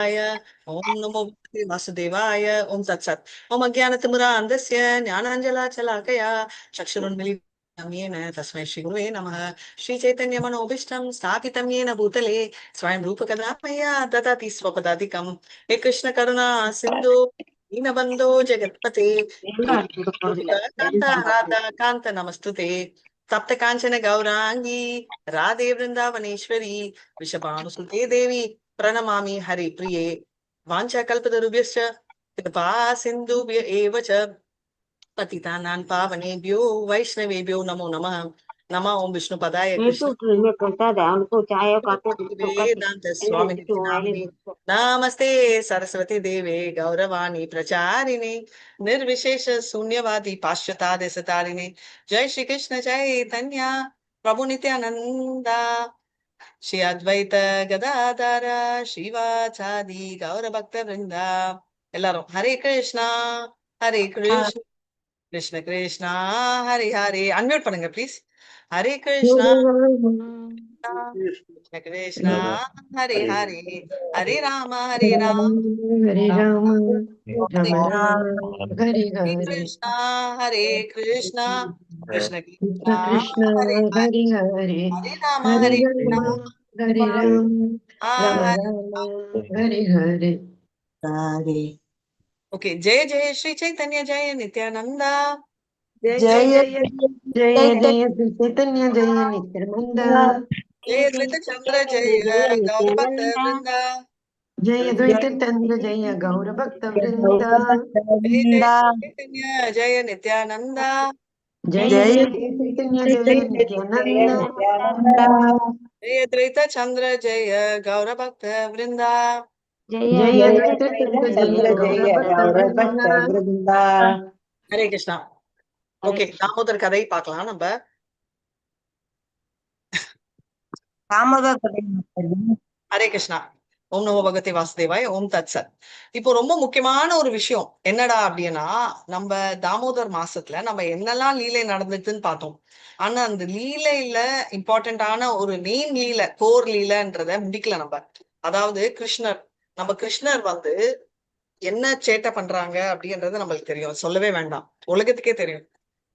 ओम नमो भगवते वासुदेवाय। ओम तत्सत्। ओम अज्ञानतिमिरान्धस्य ज्ञानाञ्जलाशलाकया चक्षुरुन्मिलितं येन तस्मै श्रीगुरुवे नमः। श्रीचैतन्यमनोभीष्टं स्थापितं येन भूतले स्वयं रूपकदा मया ददाति स्वपदाधिकम्। हे कृष्ण करुणा सिन्धु दीनबन्धो जगत्पते कान्ता राधा कान्त नमस्तुते। तप्त काञ्चन गौरांगी राधे वृन्दावनेश्वरी वृषभानुसुते देवी प्रणमामि हरिप्रिये। वाञ्छाकल्पतरुभ्यश्च कृपा सिन्धुभ्य एव च पतितानां पावनेभ्यो वैष्णवेभ्यो नमो नमः। नमः ओम विष्णुपदाय कृष्ण वेदांत स्वामी नामिने नमस्ते सरस्वती देवे गौरवाणी प्रचारिणे निर्विशेष शून्यवादी पाश्चात्य जय श्री कृष्ण चैतन्य प्रभु नित्यानंदा श्री अद्वैत गदाधर श्रीवाचादि गौर भक्त वृंदा எல்லாரும் ஹரே கிருஷ்ணா ஹரே கிருஷ்ணா கிருஷ்ண கிருஷ்ணா ஹரி ஹரே அன்மியூட் பண்ணுங்க please. Hare Krishna Krishna Krishna Hare Hare Hare Rama Hare Rama, Rama Rama, Hare Hare Hare, Krishna Hare Krishna Krishna Krishna Krishna Krishna, Hare Hare Hare Hare, Hare Rama Hare Hare Rama, Hare Rama, Rama Hare Rama, Hare Hare. Hare. Okay, Jaya Jaya Sri Chaitanya ஜெய நித்யானந்தா जय Jaya Jaya Sri Chaitanya Jaya Nityananda, ஜெய த்ரித சந்திர ஜெய கௌர பக்த விருந்தா Jaya Dvaita Chandra Jaya Gaura Bhakta Vrinda, Jaya Jaya Sri Chaitanya ஜெய Nithyananda Jaya Jaya Sri Chaitanya Jaya Nityananda, ஜெய த்ரித சந்திர ஜெய கௌர பக்த விருந்தா Jaya Dvaita Chandra Jaya Gaura Bhakta Vrinda. Hare Krishna. Okay, Damodar கதை பார்க்கலாம் நம்ம. ஹரே கிருஷ்ணா. ஓம் நமோ பகவதி வாசுதேவாய். ஓம் தத் சத். இப்போ ரொம்ப முக்கியமான ஒரு விஷயம் என்னடா அப்படின்னா, நம்ம தாமோதர் மாசத்துல நம்ம என்னெல்லாம் லீலை நடந்துச்சுன்னு பார்த்தோம். ஆனா அந்த லீலையில இம்பார்ட்டன்டான ஒரு மெயின் லீலை, கோர் லீலைன்றத முடிக்கல நம்ம. அதாவது நம்ம கிருஷ்ணர் வந்து என்ன சேட்டை பண்றாங்க அப்படின்றது நம்மளுக்கு தெரியும், சொல்லவே வேண்டாம், உலகத்துக்கே தெரியும்.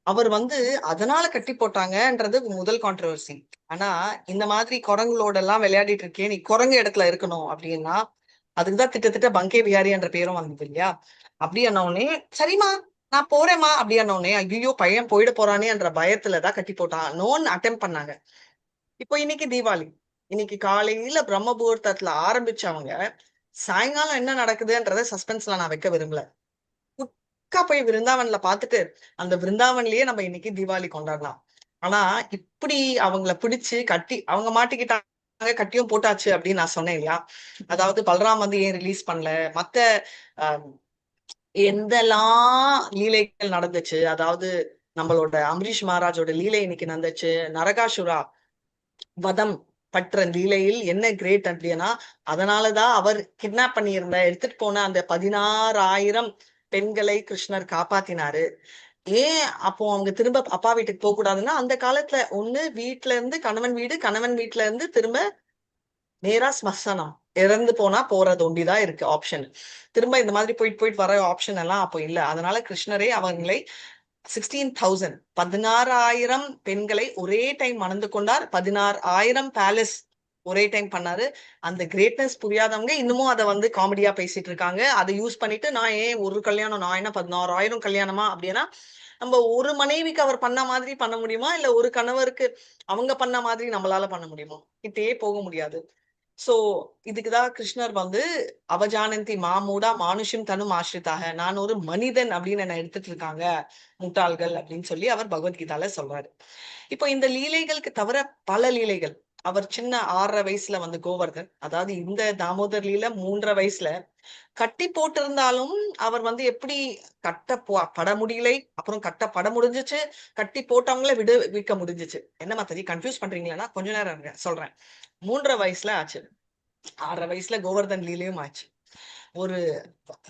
அவர் வந்து அதனால கட்டி போட்டாங்கன்றது முதல் கான்ட்ரவர்சி. ஆனா இந்த மாதிரி குரங்குகளோட எல்லாம் விளையாடிட்டு இருக்கேன், நீ குரங்கு இடத்துல இருக்கணும் அப்படின்னா அதுக்குதான் திட்டத்திட்ட பங்கே விஹாரி என்ற பேரும் வந்தது இல்லையா? அப்படி உடனே சரிம்மா நான் போறேம்மா அப்படி உடனே ஐயோ பையன் போயிட போறானே என்ற பயத்துலதான் கட்டி போட்டானோன்னு அட்டெம்ட் பண்ணாங்க. இப்போ இன்னைக்கு தீபாவளி, இன்னைக்கு காலையில பிரம்ம முகூர்த்தத்துல ஆரம்பிச்சவங்க சாயங்காலம் என்ன நடக்குதுன்றத சஸ்பென்ஸ்ல நான் வைக்க விரும்பல. போய் விருந்தாவன்ல பாத்துட்டு அந்த விருந்தாவன்லயே நம்ம இன்னைக்கு தீபாவளி கொண்டாடலாம். ஆனா இப்படி அவங்கள பிடிச்சு கட்டி அவங்க மாட்டிக்கிட்டாங்க, கட்டியும் போட்டாச்சு அப்படின்னு நான் சொன்னேன் இல்லையா? அதாவது பல்ராம் வந்து ஏன் ரிலீஸ் பண்ணல, மத்த எந்தெல்லாம் லீலைகள் நடந்துச்சு, அதாவது நம்மளோட அம்பரீஷ் மகாராஜோட லீலை இன்னைக்கு நடந்துச்சு, நரகாசுரா வதம் பற்ற லீலையில் என்ன கிரேட் அப்படின்னா, அதனாலதான் அவர் கிட்னாப் பண்ணியிருந்த எடுத்துட்டு போன அந்த 16,000 பெண்களை கிருஷ்ணர் காப்பாத்தினாரு. ஏன் அப்போ அவங்க திரும்ப அப்பா வீட்டுக்கு போக கூடாதுன்னா, அந்த காலத்துல ஒண்ணு வீட்டுல இருந்து கணவன் வீடு, கணவன் வீட்டுல இருந்து திரும்ப நேரா ஸ்மசானம், இறந்து போனா போறது ஒண்டிதான் இருக்கு ஆப்ஷன். திரும்ப இந்த மாதிரி போயிட்டு போயிட்டு வர ஆப்ஷன் எல்லாம் அப்போ இல்ல. அதனால கிருஷ்ணரே அவங்களை 16,000 16,000 பெண்களை ஒரே டைம் மணந்து கொண்டார். 16,000 பேலஸ் ஒரே டைம் பண்ணாரு. அந்த கிரேட்னஸ் புரியாதவங்க இன்னமும் அதை வந்து காமெடியா பேசிட்டு இருக்காங்க. அதை யூஸ் பண்ணிட்டு நான் ஏன் ஒரு கல்யாணம், நான் என்ன 16,000 கல்யாணமா அப்படின்னா, நம்ம ஒரு மனைவிக்கு அவர் பண்ண மாதிரி பண்ண முடியுமா, இல்ல ஒரு கணவருக்கு அவங்க பண்ண மாதிரி நம்மளால பண்ண முடியுமா? கிட்டே போக முடியாது. சோ இதுக்குதான் கிருஷ்ணர் வந்து அவஜானந்தி மாமூடா மானுஷம் தனும் ஆசிரித்தாக, நான் ஒரு மனிதன் அப்படின்னு என்ன எடுத்துட்டு இருக்காங்க முட்டாள்கள் அப்படின்னு சொல்லி அவர் பகவத்கீதால சொல்றாரு. இப்போ இந்த லீலைகளுக்கு தவிர பல லீலைகள். அவர் சின்ன 6.5 வயசுல வந்து கோவர்தன், அதாவது இந்த தாமோதர் லீல 3.5 வயசுல கட்டி போட்டிருந்தாலும் அவர் வந்து எப்படி பட முடியலை, அப்புறம் கட்டப்பட முடிஞ்சிச்சு, கட்டி போட்டவங்கள விக்க முடிஞ்சிச்சு. என்ன மாதிரி கன்ஃபியூஸ் பண்றீங்களா? கொஞ்ச நேரம் இருங்க சொல்றேன். 3.5 வயசுல ஆச்சு, 6.5 வயசுல கோவர்தன் லீலையும் ஆச்சு. ஒரு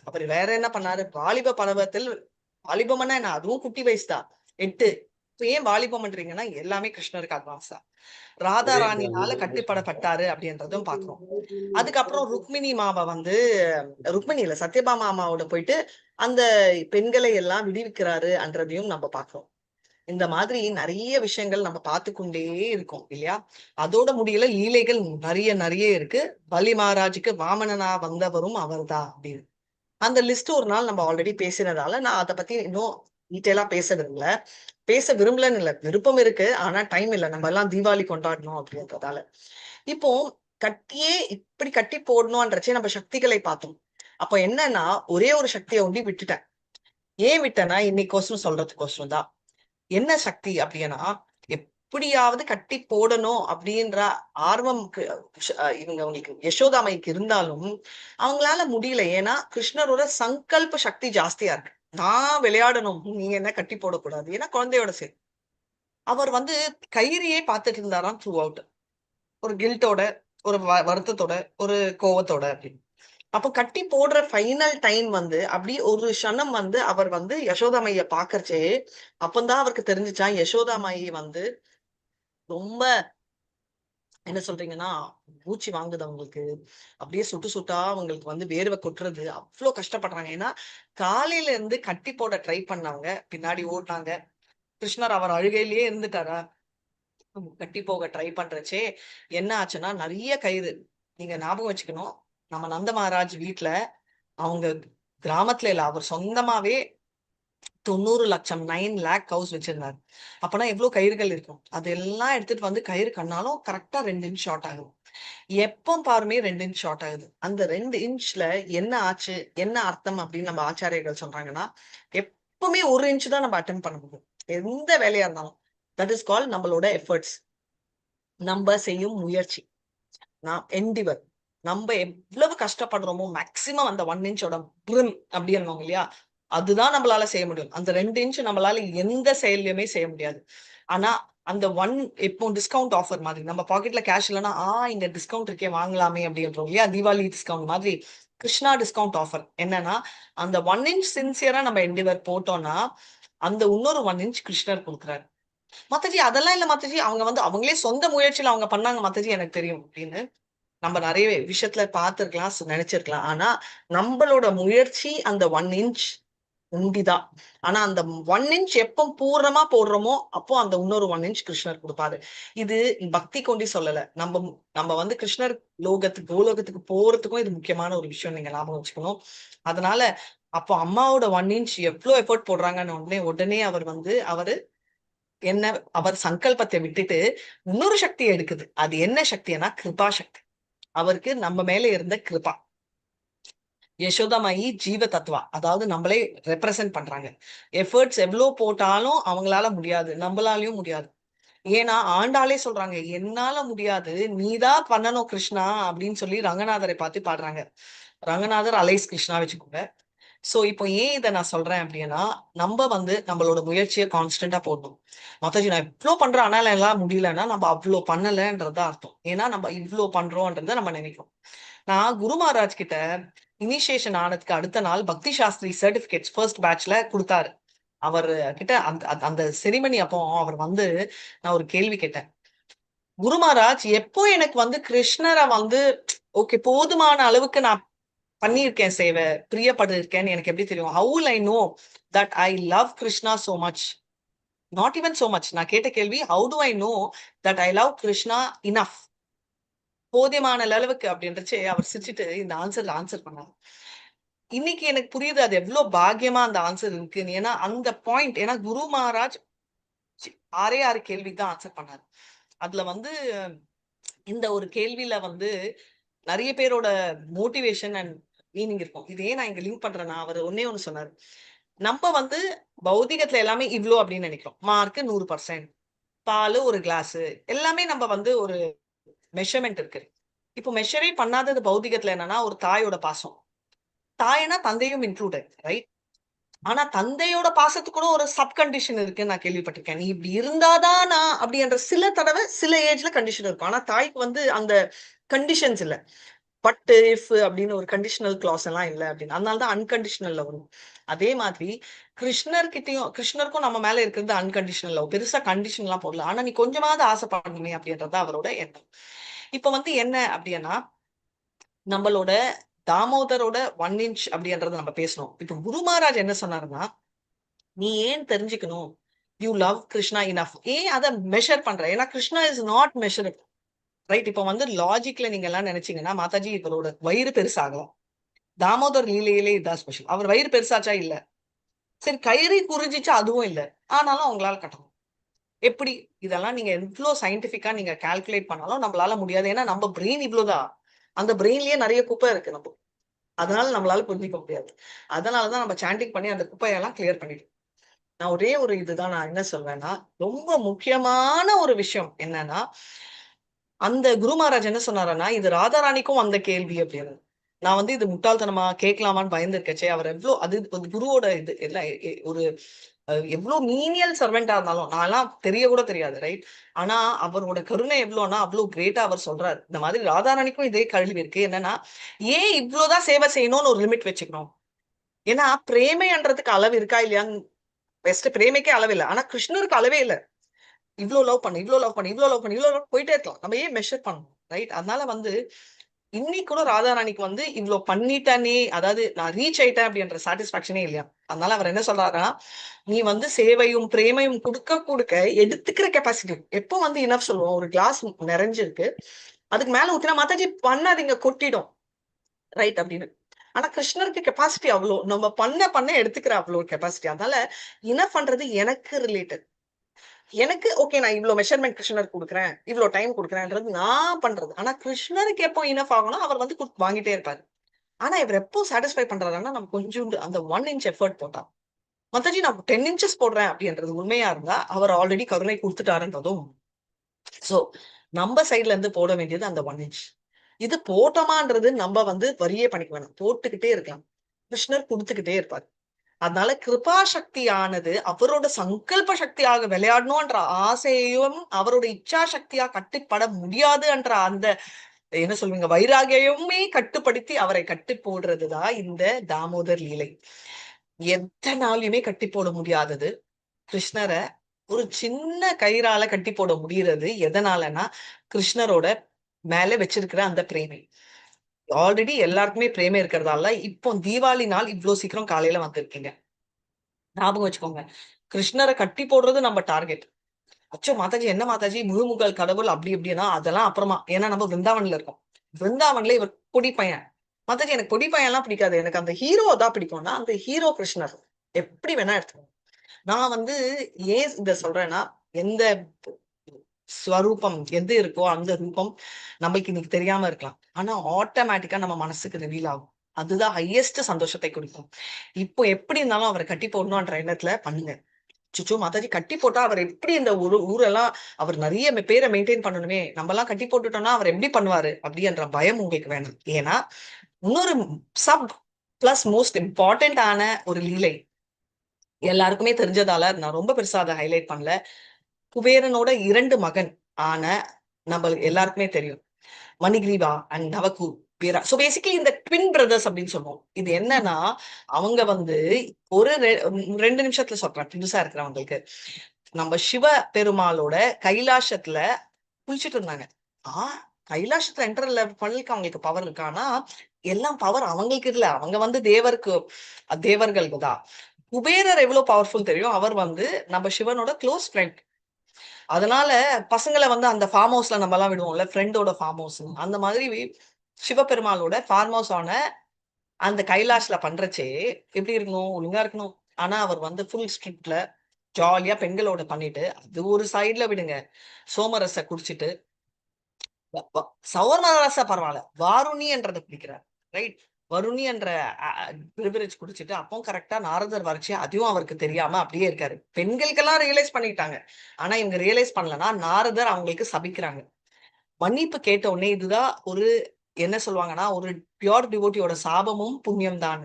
அவர் வேற என்ன பண்ணாரு, வாலிப பருவத்தில், வாலிபம்னா என்ன, அதுவும் குட்டி வயசுதான், 8 ஏன் வாலிபம் பண்றீங்கன்னா எல்லாமே கிருஷ்ணருக்கு அட்வான்ஸா ராதா ராணினால கட்டுப்படப்பட்டாரு அப்படின்றதும் பாக்குறோம். அதுக்கப்புறம் ருக்மிணி மாவை வந்து ருக்மிணி இல்ல சத்யபாமா அம்மாவோட போயிட்டு அந்த பெண்களை எல்லாம் விடுவிக்கிறாரு என்றதையும் நம்ம பாக்குறோம். இந்த மாதிரி நிறைய விஷயங்கள் நம்ம பார்த்து கொண்டே இருக்கோம் இல்லையா? அதோட முடியல லீலைகள் நிறைய நிறைய இருக்கு. பலி மகாராஜுக்கு வாமனனா வந்தவரும் அவர்தான் அப்படின்னு அந்த லிஸ்ட் ஒரு நாள் நம்ம ஆல்ரெடி பேசினதால நான் அதை பத்தி இன்னும் டீட்டெயிலா பேச விரும்பலன்னு இல்ல, விருப்பம் இருக்கு, ஆனா டைம் இல்ல, நம்ம எல்லாம் தீபாவளி கொண்டாடணும் அப்படின்றதால. இப்போ இப்படி கட்டி போடணும்ன்றச்சே நம்ம சக்திகளை பார்த்தோம். அப்போ என்னன்னா ஒரே ஒரு சக்தியை ஒண்டி விட்டுட்டேன். ஏன் விட்டேன்னா இன்னைக்கோசரம் சொல்றதுக்கோசரம் தான். என்ன சக்தி அப்படின்னா, எப்படியாவது கட்டி போடணும் அப்படின்ற ஆர்வம் இவங்க அவங்களுக்கு யசோதாமைக்கு இருந்தாலும் அவங்களால முடியல. ஏன்னா கிருஷ்ணரோட சங்கல்ப சக்தி ஜாஸ்தியா இருக்கு. நான் விளையாடணும், நீங்க என்ன கட்டி போடக்கூடாது, ஏன்னா குழந்தையோட சரி. அவர் வந்து கயிறையே பார்த்துட்டு இருந்தாராம் த்ரூ அவுட், ஒரு கில்ட்டோட, ஒரு வருத்தத்தோட, ஒரு கோவத்தோட அப்படின்னு. அப்ப கட்டி போடுற ஃபைனல் டைம் வந்து அப்படி ஒரு க்ஷணம் வந்து அவர் வந்து யசோதாமைய பாக்கறச்சே அப்பந்தான் அவருக்கு தெரிஞ்சுச்சான் யசோதாமையை வந்து ரொம்ப என்ன சொல்றீங்கன்னா மூச்சு வாங்குது அவங்களுக்கு, அப்படியே சுட்டு சுட்டா அவங்களுக்கு வந்து வேர்வை கொட்டுறது, அவ்வளவு கஷ்டப்படுறாங்க. ஏன்னா காலையில இருந்து கட்டி போட ட்ரை பண்ணாங்க, பின்னாடி ஓடினாங்க. கிருஷ்ணர் அவர் அழுகையிலேயே இருந்துட்டாரா, கட்டி போக ட்ரை பண்றச்சே என்ன ஆச்சுன்னா நிறைய கயிறு. நீங்க ஞாபகம் வச்சுக்கணும், நம்ம நந்த மகாராஜ் வீட்டுல அவங்க கிராமத்துல இல்ல, அவர் சொந்தமாவே 90 லட்சம் 9 லேக் கவுஸ் வச்சிருந்தாரு. அப்பனா எவ்வளவு கயிறுகள் இருக்கும், அதெல்லாம் எடுத்துட்டு வந்து கயிறு கண்ணாலும் கரெக்டா 2 இன்ச் ஷார்ட் ஆகும். எப்போ பாருமே 2 இன்ச் ஷார்ட் ஆகுது. அந்த 2 இன்ச்ல என்ன ஆச்சு, என்ன அர்த்தம் அப்படின்னு நம்ம ஆச்சாரியர்கள் சொல்றாங்கன்னா, எப்பவுமே 1 இன்ச் தான் நம்ம அட்டன் பண்ண முடியும் எந்த வேலையா இருந்தாலும். தட் இஸ் கால் நம்மளோட எஃபர்ட்ஸ், நம்ம செய்யும் முயற்சி, எண்டிவர். நம்ம எவ்வளவு கஷ்டப்படுறோமோ மேக்சிமம் அந்த 1 இன்ச்சோட பிரிம் அப்படின்னு இல்லையா, அதுதான் நம்மளால செய்ய முடியும். அந்த 2 இன்ச் நம்மளால எந்த செயலையுமே செய்ய முடியாது. ஆனா அந்த இப்போ டிஸ்கவுண்ட் ஆஃபர் மாதிரி நம்ம பாக்கெட்ல கேஷ் இல்லைன்னா இங்க டிஸ்கவுண்ட் இருக்கே வாங்கலாமே அப்படின்றோம் இல்லையா, தீபாவளி டிஸ்கவுண்ட் மாதிரி கிருஷ்ணா டிஸ்கவுண்ட் ஆஃபர் என்னன்னா, அந்த 1 இன்ச் சின்சியரா நம்ம எண்டிவர் போட்டோம்னா அந்த இன்னொரு 1 இன்ச் கிருஷ்ணர் கொடுக்குறாரு. மத்தஜி அதெல்லாம் இல்ல மத்தஜி, அவங்க வந்து அவங்களே சொந்த முயற்சியில அவங்க பண்ணாங்க மத்தஜி எனக்கு தெரியும் அப்படின்னு நம்ம நிறைய விஷயத்துல பார்த்திருக்கலாம், நினைச்சிருக்கலாம். ஆனா நம்மளோட முயற்சி அந்த 1 இன்ச் உண்டிதான். ஆனா அந்த 1 இன்ச் எப்போ பூர்ணமா போடுறோமோ அப்போ அந்த இன்னொரு 1 இன்ச் கிருஷ்ணர் கொடுப்பாரு. இது பக்தி கொண்டு சொல்லல, நம்ம வந்து கிருஷ்ணர் கோலோகத்துக்கு போறதுக்கும் இது முக்கியமான ஒரு விஷயம், நீங்க ஞாபகம் வச்சுக்கணும். அதனால அப்போ அம்மாவோட 1 இன்ச் எவ்வளவு எஃபோர்ட் போடுறாங்கன்னு உடனே அவர் சங்கல்பத்தை விட்டுட்டு இன்னொரு சக்தியை எடுக்குது. அது என்ன சக்தினா கிருபா சக்தி. அவருக்கு நம்ம மேல இருந்த கிருபா. யசோதாமாயி ஜீவ தத்துவா, அதாவது நம்மளே ரெப்ரசென்ட் பண்றாங்க. எஃபர்ட்ஸ் எவ்வளவு போட்டாலும் அவங்களால முடியாது, நம்மளாலையும் முடியாது. ஏன்னா ஆண்டாளே சொல்றாங்க, என்னால முடியாது, நீதான் பண்ணணும் கிருஷ்ணா அப்படின்னு சொல்லி ரங்கநாதரை பார்த்து பாடுறாங்க. ரங்கநாதர் அலைஸ் கிருஷ்ணா வச்சுக்கோங்க. சோ இப்போ ஏன் இதை நான் சொல்றேன் அப்படின்னா, நம்ம வந்து நம்மளோட முயற்சியை கான்ஸ்டன்டா போடணும். மொத்தஜி நான் இவ்வளவு பண்றேன் ஆனால எல்லாம் முடியலன்னா நம்ம அவ்வளவு பண்ணலன்றத அர்த்தம். ஏன்னா நம்ம இவ்வளவு பண்றோம்ன்றத நம்ம நினைக்கிறோம். நான் குரு மகாராஜ் கிட்ட இனிஷியேஷன் ஆனதுக்கு அடுத்த நாள் பக்தி சாஸ்திரி சர்டிபிகேட்ஸ் ஃபர்ஸ்ட் பேட்ச்ல கொடுத்தாரு. அவர் கிட்ட அந்த செரிமனி அப்போ அவர் வந்து நான் ஒரு கேள்வி கேட்டேன், குரு மகாராஜ் எப்போ எனக்கு வந்து கிருஷ்ணரை வந்து ஓகே போதுமான அளவுக்கு நான் பண்ணியிருக்கேன் சேவை, பிரியப்பட்டிருக்கேன்னு எனக்கு எப்படி தெரியும்? How will I know that I love Krishna so much? Not even so much. நான் கேட்ட கேள்வி, how do I know that I love Krishna enough, போதியமான அளவுக்கு அப்படின்றச்சு அவர் சிரிச்சுட்டு இந்த ஆன்சர் பண்ணாரு. இன்னைக்கு எனக்கு புரியுது அது எவ்வளவு பாக்கியமா அந்த ஆன்சர் இருக்குன்னு. ஏன்னா அந்த பாயிண்ட், ஏன்னா குரு மகாராஜ் 6 கேள்விக்கு தான் ஆன்சர் பண்ணாரு. அதுல வந்து இந்த ஒரு கேள்வியில வந்து நிறைய பேரோட மோட்டிவேஷன் அண்ட் மீனிங் இருக்கும். இதே நான் இங்க லிங்க் பண்றேன்னா, அவர் ஒண்ணு சொன்னாரு, நம்ம வந்து பௌதிகத்துல எல்லாமே இவ்ளோ அப்படின்னு நினைக்கிறோம். மார்க் 100%, பால் ஒரு கிளாஸ், எல்லாமே நம்ம வந்து ஒரு மெஷர்மெண்ட் இருக்கு. இப்போ மெஷரே பண்ணாதது பௌதிகத்துல என்னன்னா ஒரு தாயோட பாசம். தாய்னா தந்தையும் இன்க்ளூடட், ரைட்? ஆனா தந்தையோட பாசத்துக்கு கூட ஒரு சப் கண்டிஷன் இருக்குன்னு நான் கேள்விப்பட்டிருக்கேன். நீ இப்படி இருந்தாதான் நான் அப்படின்ற சில தடவை சில ஏஜ்ல கண்டிஷன் இருக்கும். ஆனா தாய்க்கு வந்து அந்த கண்டிஷன்ஸ் இல்ல. பட் இஃப் அப்படின்னு ஒரு கண்டிஷனல் கிளாஸ் எல்லாம் இல்லை அப்படின்னு, அதனாலதான் அன்கண்டிஷனல் லவ். அதே மாதிரி கிருஷ்ணருக்கும் நம்ம மேல இருக்கிறது அன்கண்டிஷனல் லவ், பெருசா கண்டிஷன் எல்லாம் போடல. ஆனா நீ கொஞ்சமாவது ஆசைப்படணுமே அப்படின்றது அவரோட எண்ணம். இப்ப வந்து என்ன அப்படின்னா, நம்மளோட தாமோதரோட 1 inch அப்படின்றத நம்ம பேசணும். இப்ப குரு மகாராஜ் என்ன சொன்னாருன்னா, நீ ஏன் தெரிஞ்சுக்கணும், யூ லவ் கிருஷ்ணா இனஃப், ஏன் அதை மெஷர் பண்ற, ஏன்னா Krishna is not measurable. Right? இப்ப வந்து லாஜிக்ல நீங்க எல்லாம் நினைச்சீங்கன்னா, மாதாஜி இவரோட வயிறு பெருசாகலாம், தாமோதர் லீலையிலே இதான் ஸ்பெஷல், அவர் வயிறு பெருசாச்சா இல்ல, சரி கயிறு குறிஞ்சிச்சா அதுவும் இல்ல, ஆனாலும் அவங்களால கட்டணும். எப்படி? இதெல்லாம் நீங்க எவ்வளவு சயின்டிபிக்கா நீங்க கால்குலேட் பண்ணாலும் நம்மளால முடியாது. ஏன்னா நம்ம பிரெயின் இவ்வளவுதான், அந்த பிரெயின்லயே நிறைய குப்பை இருக்கு நம்ம, அதனால நம்மளால புரிஞ்சிக்க முடியாது. அதனாலதான் நம்ம சாண்டிங் பண்ணி அந்த குப்பையெல்லாம் கிளியர் பண்ணிடுவோம். நான் ஒரே ஒரு இதுதான் நான் என்ன சொல்வேன்னா, ரொம்ப முக்கியமான ஒரு விஷயம் என்னன்னா, அந்த குரு மகாராஜ் என்ன சொன்னாருன்னா, இது ராதாராணிக்கும் அந்த கேள்வி அப்படின்னு. நான் வந்து இது முட்டாள்தனமா கேட்கலாமான்னு பயந்துருக்கச்சே, அவர் எவ்வளவு அது ஒரு குருவோட இது எல்லாம் ஒரு எவ்வளவு மீனியல் சர்வெண்டா இருந்தாலும், நான் எல்லாம் தெரிய கூட தெரியாது, ரைட்? ஆனா அவரோட கருணை எவ்வளவுனா அவ்வளவு கிரேட்டா அவர் சொல்றாரு. இந்த மாதிரி ராதாராணிக்கும் இதே கேள்வி இருக்கு, என்னன்னா ஏன் இவ்வளவுதான் சேவை செய்யணும்னு ஒரு லிமிட் வச்சுக்கணும். ஏன்னா பிரேமைன்றதுக்கு அளவு இருக்கா இல்லையான்னு, பெஸ்ட் பிரேமைக்கே அளவு இல்லை, ஆனா கிருஷ்ணருக்கு அளவே இல்லை. இவ்வளவு லவ் பண்ணு, இவ்வளவு லவ் பண்ணு, இவ்வளவு லவ் பண்ணு, இவ்வளவு போயிட்டே இருக்கலாம், நம்ம ஏன் மெஷர் பண்ணணும், ரைட்? அதனால வந்து இன்னைக்கு கூட ராதாராணிக்கு வந்து இவ்வளவு பண்ணிட்டானே, அதாவது நான் ரீச் ஆயிட்டேன் அப்படின்ற சாட்டிஸ்பாக்சனே இல்லையா. அதனால அவர் என்ன சொல்றாருன்னா, நீ வந்து சேவையும் பிரேமையும் கொடுக்க கொடுக்க எடுத்துக்கிற கெப்பாசிட்டி எப்போ வந்து இனஃப் சொல்லுவோம், ஒரு கிளாஸ் நிறைஞ்சிருக்கு, அதுக்கு மேல ஊத்தினா மாதாஜி பண்ணாதீங்க கொட்டிடும், ரைட் அப்படின்னு. ஆனா கிருஷ்ணருக்கு கெப்பாசிட்டி அவ்வளோ, நம்ம பண்ண எடுத்துக்கிற அவ்வளோ கெப்பாசிட்டி. அதனால இனஃப் பண்றது எனக்கு ரிலேட்டட், எனக்கு ஓகே, நான் இவ்வளவு மெஷர்மெண்ட் கிருஷ்ணருக்கு கொடுக்குறேன், இவ்வளவு டைம் கொடுக்குறேன்றது நான் பண்றது. ஆனா கிருஷ்ணருக்கு எப்போ இனஃப் ஆகணும், அவர் வந்து வாங்கிட்டே இருப்பாரு. ஆனா இவர் எப்போ சாட்டிஸ்ஃபை பண்றாருன்னா, நம்ம கொஞ்சோண்டு அந்த 1 inch எஃபர்ட் போட்டா, மத்தாஜி நான் 10 inches போடுறேன் அப்படின்றது உண்மையா இருந்தா அவர் ஆல்ரெடி கருணை கொடுத்துட்டாருன்றதும். சோ நம்ம சைட்ல இருந்து போட வேண்டியது அந்த 1 inch. இது போட்டோமான்றது நம்ம வந்து வரியே பண்ணிக்க வேணாம், போட்டுக்கிட்டே இருக்கலாம், கிருஷ்ணர் கொடுத்துக்கிட்டே இருப்பாரு. அதனால கிருபா சக்தியானது அவரோட சங்கல்ப சக்தியாக விளையாடணும்ன்ற ஆசையும் அவரோட இச்சா சக்தியா கட்டுப்பட முடியாது என்ற அந்த என்ன சொல்வீங்க வைராகியமே கட்டுப்படுத்தி அவரை கட்டி போடுறதுதான் இந்த தாமோதர் லீலை. எத்தனாலுமே கட்டி போட முடியாதது கிருஷ்ணரை ஒரு சின்ன கயிறால கட்டி போட முடியறது எதனாலனா, கிருஷ்ணரோட மேல வச்சிருக்கிற அந்த பிரேமை. ஆல்ரெடி எல்லாருக்குமே பிரேமை இருக்கிறதால இப்போ தீபாவளி நாள் இவ்வளவு சீக்கிரம் காலையில வந்திருக்கீங்க, ஞாபகம் வச்சுக்கோங்க. கிருஷ்ணரை கட்டி போடுறது நம்ம டார்கெட். அச்சோ மாதாஜி என்ன மாதாஜி முழுமுகல் கடவுள் அப்படி இப்படின்னா அதெல்லாம் அப்புறமா, ஏன்னா நம்ம விருந்தாவன்ல இருக்கோம். விருந்தாவன்ல இவர் பொடி பையன். மாதாஜி எனக்கு பொடி பையன் எல்லாம் பிடிக்காது, எனக்கு அந்த ஹீரோ தான் பிடிக்கும்னா அந்த ஹீரோ கிருஷ்ணர் எப்படி வேணா எடுத்துக்கணும். நான் வந்து ஏன் இத சொல்றேன்னா, எந்த ஸ்வரூபம் எது இருக்கோ அந்த ரூபம் நம்மளுக்கு இன்னைக்கு தெரியாம இருக்கலாம், ஆனா ஆட்டோமேட்டிக்கா நம்ம மனசுக்கு ரிவீல் ஆகும். அதுதான் ஹையஸ்ட் சந்தோஷத்தை கொடுக்கும். இப்போ எப்படி இருந்தாலும் அவரை கட்டி போடணும்ன்ற எண்ணத்துல பண்ணுங்க. சுச்சு மாதாஜி கட்டி போட்டா அவர் எப்படி இந்த ஊரெல்லாம் அவர் நிறைய பேரை மெயின்டைன் பண்ணணுமே, நம்ம எல்லாம் கட்டி போட்டுட்டோம்னா அவர் எப்படி பண்ணுவாரு அப்படின்ற பயம் உங்களுக்கு வேணும். ஏன்னா இன்னொரு சப் பிளஸ் மோஸ்ட் இம்பார்ட்டன்ட் ஆன ஒரு லீலை எல்லாருக்குமே தெரிஞ்சதால நான் ரொம்ப பெருசா அதை ஹைலைட் பண்ணல. குபேரனோட 2 மகன் ஆன நம்ம எல்லாருக்குமே தெரியும், மணிகிரீவா அண்ட் நவகு வீரா. சோ பேசிக்கலி இந்த ட்வின் பிரதர்ஸ் அப்படின்னு சொல்லுவோம். இது என்னன்னா, அவங்க வந்து ஒரு 2 நிமிஷத்துல சொல்றேன் புதுசா இருக்கிறவங்களுக்கு. நம்ம சிவ பெருமாளோட கைலாசத்துல குளிச்சுட்டு இருந்தாங்க. கைலாசத்துல என்டர் பண்ணலுக்கு அவங்களுக்கு பவர் இருக்கு, ஆனா எல்லாம் பவர் அவங்களுக்கு இல்ல, அவங்க வந்து தேவர்களுக்கு தான். குபேரர் எவ்வளவு பவர்ஃபுல் தெரியும், அவர் வந்து நம்ம சிவனோட க்ளோஸ் ஃப்ரெண்ட். அதனால பசங்களை வந்து அந்த ஃபார்ம் ஹவுஸ்ல நம்ம எல்லாம் விடுவோம்ல, ஃப்ரெண்டோட ஃபார்ம் ஹவுஸ், அந்த மாதிரி சிவபெருமாளோட ஃபார்ம் ஹவுஸ் ஆன அந்த கைலாஷ்ல பண்றச்சே எப்படி இருக்கணும், ஒழுங்கா இருக்கணும். ஆனா அவர் வந்து ஃபுல் ஸ்ட்ரிக்ட்ல ஜாலியா பெண்களோட பண்ணிட்டு, அது ஒரு சைட்ல விடுங்க, சோமரச குடிச்சிட்டு சௌவர்ணரச பரவாயில்ல, வாருணி என்றதை குடிக்கிறார், ரைட்? வருணி என்ற பிரிவிலேஜ் குடிச்சிட்டு அப்போ கரெக்டா நாரதர் வரைச்சு அதுவும் அவருக்கு தெரியாம அப்படியே இருக்காரு. பெண்களுக்கெல்லாம் ரியலைஸ் பண்ணிட்டாங்க, ஆனா இவங்க ரியலைஸ் பண்ணலன்னா நாரதர் அவங்களுக்கு சபிக்கிறாங்க. மன்னிப்பு கேட்ட உடனே இதுதான் ஒரு என்ன சொல்லுவாங்கன்னா, ஒரு பியோர் டிவோட்டியோட சாபமும் புண்ணியம் தான்.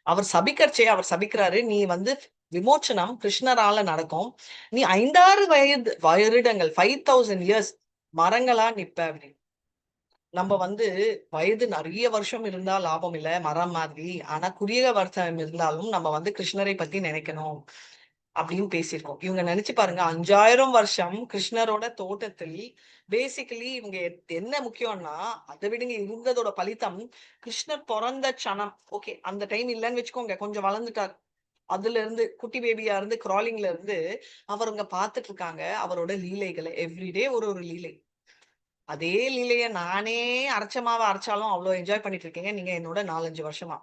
அவர் சபிக்கர்ச்சே அவர் சபிக்கிறாரு, நீ வந்து விமோச்சனம் கிருஷ்ணரால நடக்கும், நீ 5-6 வருடங்கள் 5000 years மரங்களா நிப்ப அப்படின்னு. நம்ம வந்து வயது நிறைய வருஷம் இருந்தா லாபம் இல்ல, மரம் மாதிரி. ஆனா குறுகிய வருஷம் இருந்தாலும் நம்ம வந்து கிருஷ்ணரை பத்தி நினைக்கணும் அப்படின்னு பேசியிருக்கோம். இவங்க நினைச்சு பாருங்க, 5000 வருஷம் கிருஷ்ணரோட தோட்டத்தில் பேசிக்கலி இவங்க என்ன முக்கியம்னா, அதை விடுங்க, இருந்ததோட பலித்தம் கிருஷ்ணர் பிறந்த க்ஷணம். ஓகே, அந்த டைம் இல்லைன்னு வச்சுக்கோங்க, கொஞ்சம் வளர்ந்துட்டார். அதுல இருந்து குட்டி பேபியா இருந்து கிராலிங்ல இருந்து அவருங்க பார்த்துட்டு இருக்காங்க அவரோட லீலைகளை. எவ்ரிடே ஒரு ஒரு லீலை. அதே லீலைய நானே அரைச்ச மாவை அரைச்சாலும் அவ்வளவு என்ஜாய் பண்ணிட்டு இருக்கீங்க நீங்க என்னோட 4-5 வருஷமா.